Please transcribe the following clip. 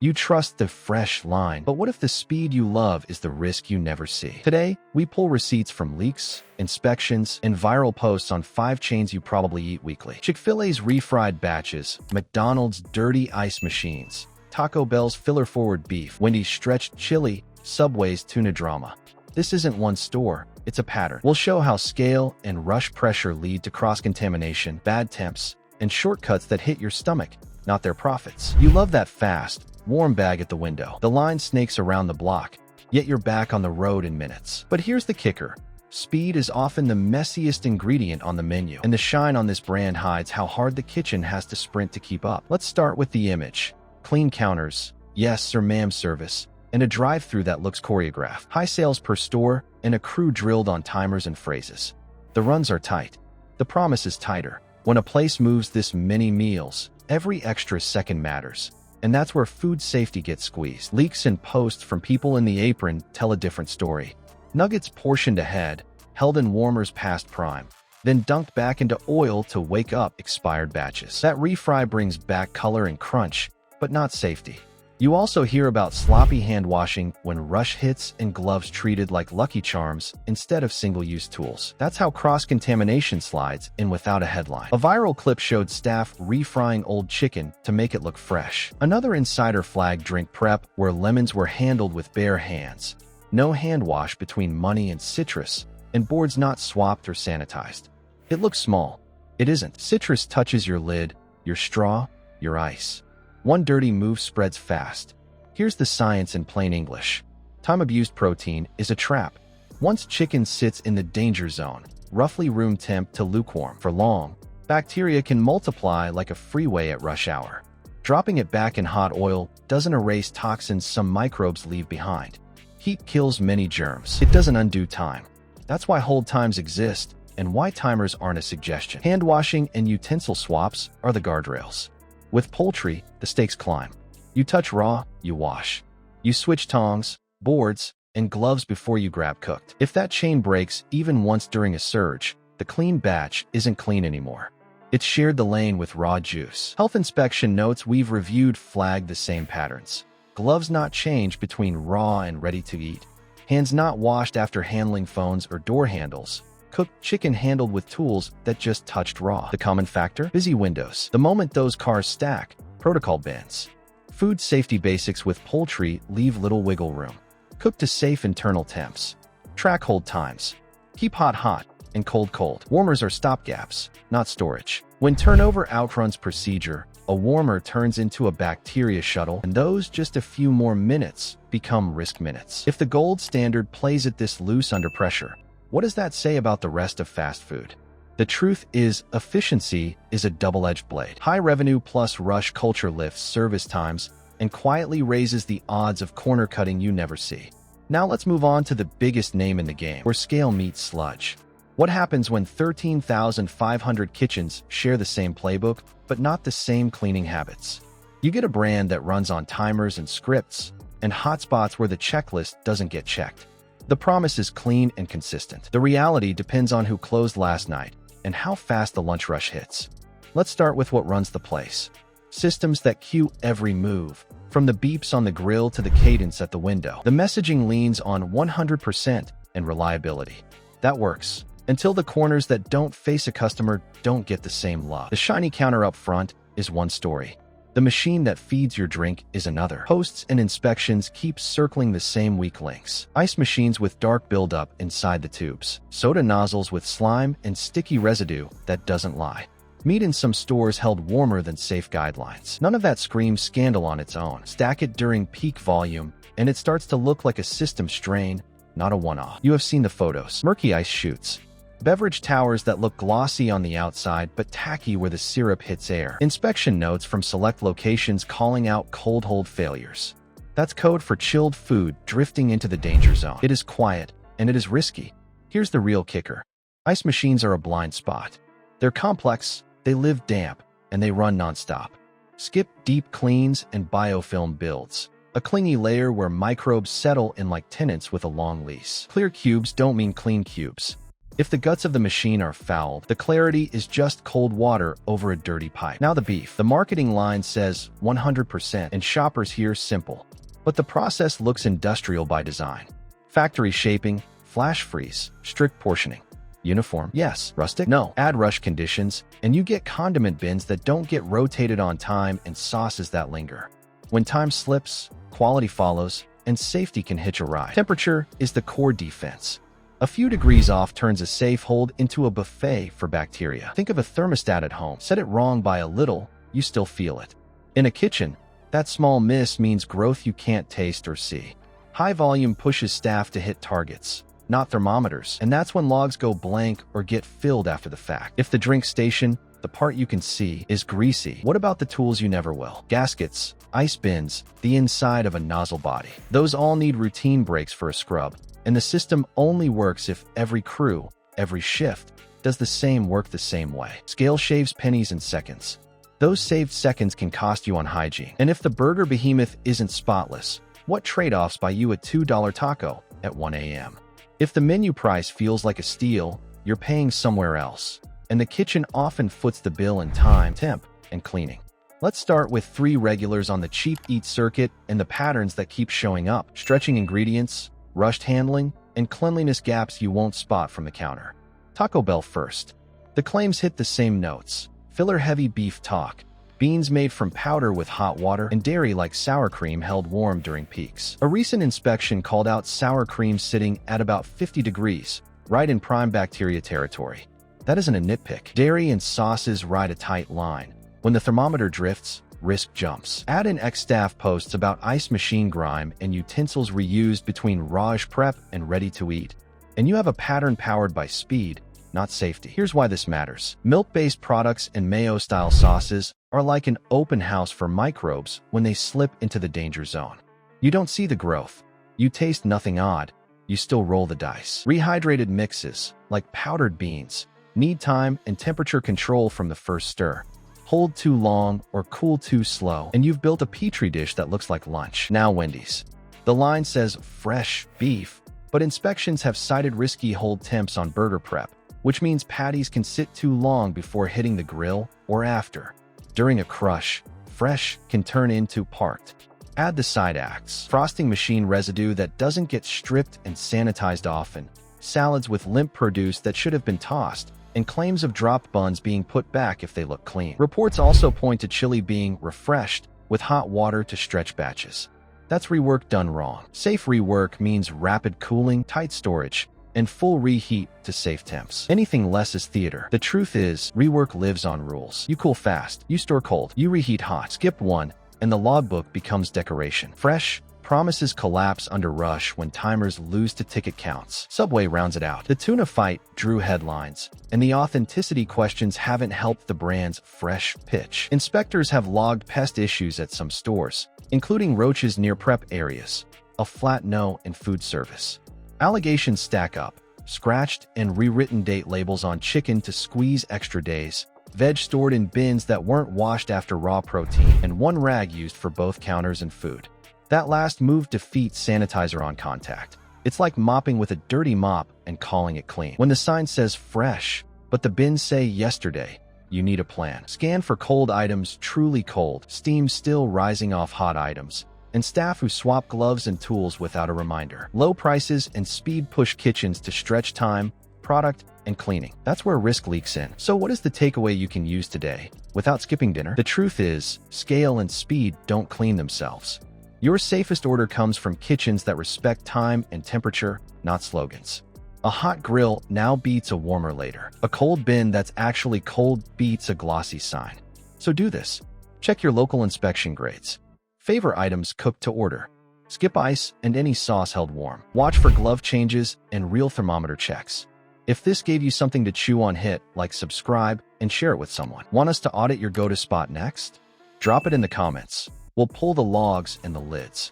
You trust the fresh line, but what if the speed you love is the risk you never see? Today, we pull receipts from leaks, inspections, and viral posts on 5 chains you probably eat weekly. Chick-fil-A's refried batches, McDonald's dirty ice machines, Taco Bell's filler-forward beef, Wendy's stretched chili, Subway's tuna drama. This isn't one store, it's a pattern. We'll show how scale and rush pressure lead to cross-contamination, bad temps, and shortcuts that hit your stomach, not their profits. You love that fast, warm bag at the window. The line snakes around the block, yet you're back on the road in minutes. But here's the kicker. Speed is often the messiest ingredient on the menu, and the shine on this brand hides how hard the kitchen has to sprint to keep up. Let's start with the image. Clean counters, yes sir ma'am service, and a drive-thru that looks choreographed. High sales per store, and a crew drilled on timers and phrases. The runs are tight. The promise is tighter. When a place moves this many meals, every extra second matters. And that's where food safety gets squeezed. Leaks and posts from people in the apron tell a different story. Nuggets portioned ahead, held in warmers past prime, then dunked back into oil to wake up expired batches. That refry brings back color and crunch, but not safety. You also hear about sloppy hand washing when rush hits and gloves treated like Lucky Charms instead of single-use tools. That's how cross-contamination slides in without a headline. A viral clip showed staff refrying old chicken to make it look fresh. Another insider flagged drink prep where lemons were handled with bare hands. No hand wash between money and citrus, and boards not swapped or sanitized. It looks small. It isn't. Citrus touches your lid, your straw, your ice. One dirty move spreads fast. Here's the science in plain English. Time-abused protein is a trap. Once chicken sits in the danger zone, roughly room temp to lukewarm for long, bacteria can multiply like a freeway at rush hour. Dropping it back in hot oil doesn't erase toxins some microbes leave behind. Heat kills many germs. It doesn't undo time. That's why hold times exist, and why timers aren't a suggestion. Hand washing and utensil swaps are the guardrails. With poultry, the stakes climb. You touch raw, you wash. You switch tongs, boards, and gloves before you grab cooked. If that chain breaks even once during a surge, the clean batch isn't clean anymore. It's shared the lane with raw juice. Health inspection notes we've reviewed flag the same patterns. Gloves not changed between raw and ready to eat. Hands not washed after handling phones or door handles. Cooked chicken handled with tools that just touched raw. The common factor? Busy windows. The moment those cars stack, protocol bends. Food safety basics with poultry leave little wiggle room. Cook to safe internal temps. Track hold times. Keep hot hot and cold cold. Warmers are stopgaps, not storage. When turnover outruns procedure, a warmer turns into a bacteria shuttle, and those just a few more minutes become risk minutes. If the gold standard plays it this loose under pressure, what does that say about the rest of fast food? The truth is, efficiency is a double-edged blade. High revenue plus rush culture lifts service times and quietly raises the odds of corner cutting you never see. Now let's move on to the biggest name in the game, where scale meets sludge. What happens when 13,500 kitchens share the same playbook, but not the same cleaning habits? You get a brand that runs on timers and scripts, and hotspots where the checklist doesn't get checked. The promise is clean and consistent. The reality depends on who closed last night and how fast the lunch rush hits. Let's start with what runs the place. Systems that cue every move, from the beeps on the grill to the cadence at the window. The messaging leans on 100% and reliability. That works, until the corners that don't face a customer don't get the same love. The shiny counter up front is one story. The machine that feeds your drink is another. Posts and inspections keep circling the same weak links. Ice machines with dark buildup inside the tubes. Soda nozzles with slime and sticky residue that doesn't lie. Meat in some stores held warmer than safe guidelines. None of that screams scandal on its own. Stack it during peak volume, and it starts to look like a system strain, not a one-off. You have seen the photos. Murky ice chutes. Beverage towers that look glossy on the outside but tacky where the syrup hits air. Inspection notes from select locations calling out cold hold failures. That's code for chilled food drifting into the danger zone. It is quiet, and it is risky. Here's the real kicker. Ice machines are a blind spot. They're complex, they live damp, and they run nonstop. Skip deep cleans and biofilm builds. A clingy layer where microbes settle in like tenants with a long lease. Clear cubes don't mean clean cubes. If the guts of the machine are fouled, the clarity is just cold water over a dirty pipe. Now the beef. The marketing line says 100%, and shoppers hear simple. But the process looks industrial by design. Factory shaping, flash freeze, strict portioning. Uniform? Yes. Rustic? No. Add rush conditions, and you get condiment bins that don't get rotated on time and sauces that linger. When time slips, quality follows, and safety can hitch a ride. Temperature is the core defense. A few degrees off turns a safe hold into a buffet for bacteria. Think of a thermostat at home. Set it wrong by a little, you still feel it. In a kitchen, that small miss means growth you can't taste or see. High volume pushes staff to hit targets, not thermometers, and that's when logs go blank or get filled after the fact. If the drink station, the part you can see, is greasy, what about the tools you never will? Gaskets, ice bins, the inside of a nozzle body. Those all need routine breaks for a scrub. And the system only works if every crew, every shift, does the same work the same way. Scale shaves pennies and seconds. Those saved seconds can cost you on hygiene. And if the burger behemoth isn't spotless, what trade-offs buy you a $2 taco at 1 a.m.? If the menu price feels like a steal, you're paying somewhere else. And the kitchen often foots the bill in time, temp, and cleaning. Let's start with 3 regulars on the cheap eat circuit and the patterns that keep showing up. Stretching ingredients, rushed handling, and cleanliness gaps you won't spot from the counter. Taco Bell first. The claims hit the same notes. Filler-heavy beef talk, beans made from powder with hot water, and dairy like sour cream held warm during peaks. A recent inspection called out sour cream sitting at about 50 degrees, right in prime bacteria territory. That isn't a nitpick. Dairy and sauces ride a tight line. When the thermometer drifts, risk jumps. Add in ex-staff posts about ice machine grime and utensils reused between Raj prep and ready-to-eat. And you have a pattern powered by speed, not safety. Here's why this matters. Milk-based products and mayo-style sauces are like an open house for microbes when they slip into the danger zone. You don't see the growth. You taste nothing odd. You still roll the dice. Rehydrated mixes, like powdered beans, need time and temperature control from the first stir. Hold too long or cool too slow, and you've built a Petri dish that looks like lunch. Now Wendy's. The line says fresh beef, but inspections have cited risky hold temps on burger prep, which means patties can sit too long before hitting the grill or after. During a crush, fresh can turn into parked. Add the side acts. Frosting machine residue that doesn't get stripped and sanitized often. Salads with limp produce that should have been tossed, and claims of dropped buns being put back if they look clean. Reports also point to chili being refreshed with hot water to stretch batches. That's rework done wrong. Safe rework means rapid cooling, tight storage, and full reheat to safe temps. Anything less is theater. The truth is, rework lives on rules. You cool fast, you store cold, you reheat hot. Skip one, and the logbook becomes decoration. Fresh promises collapse under rush when timers lose to ticket counts. Subway rounds it out. The tuna fight drew headlines, and the authenticity questions haven't helped the brand's fresh pitch. Inspectors have logged pest issues at some stores, including roaches near prep areas, a flat no in food service. Allegations stack up, scratched and rewritten date labels on chicken to squeeze extra days, veg stored in bins that weren't washed after raw protein, and one rag used for both counters and food. That last move defeats sanitizer on contact. It's like mopping with a dirty mop and calling it clean. When the sign says fresh, but the bins say yesterday, you need a plan. Scan for cold items truly cold, steam still rising off hot items, and staff who swap gloves and tools without a reminder. Low prices and speed push kitchens to stretch time, product, and cleaning. That's where risk leaks in. So what is the takeaway you can use today without skipping dinner? The truth is, scale and speed don't clean themselves. Your safest order comes from kitchens that respect time and temperature, not slogans. A hot grill now beats a warmer later. A cold bin that's actually cold beats a glossy sign. So do this. Check your local inspection grades. Favor items cooked to order. Skip ice and any sauce held warm. Watch for glove changes and real thermometer checks. If this gave you something to chew on, hit like, subscribe, and share it with someone. Want us to audit your go-to spot next? Drop it in the comments. We'll pull the logs and the lids.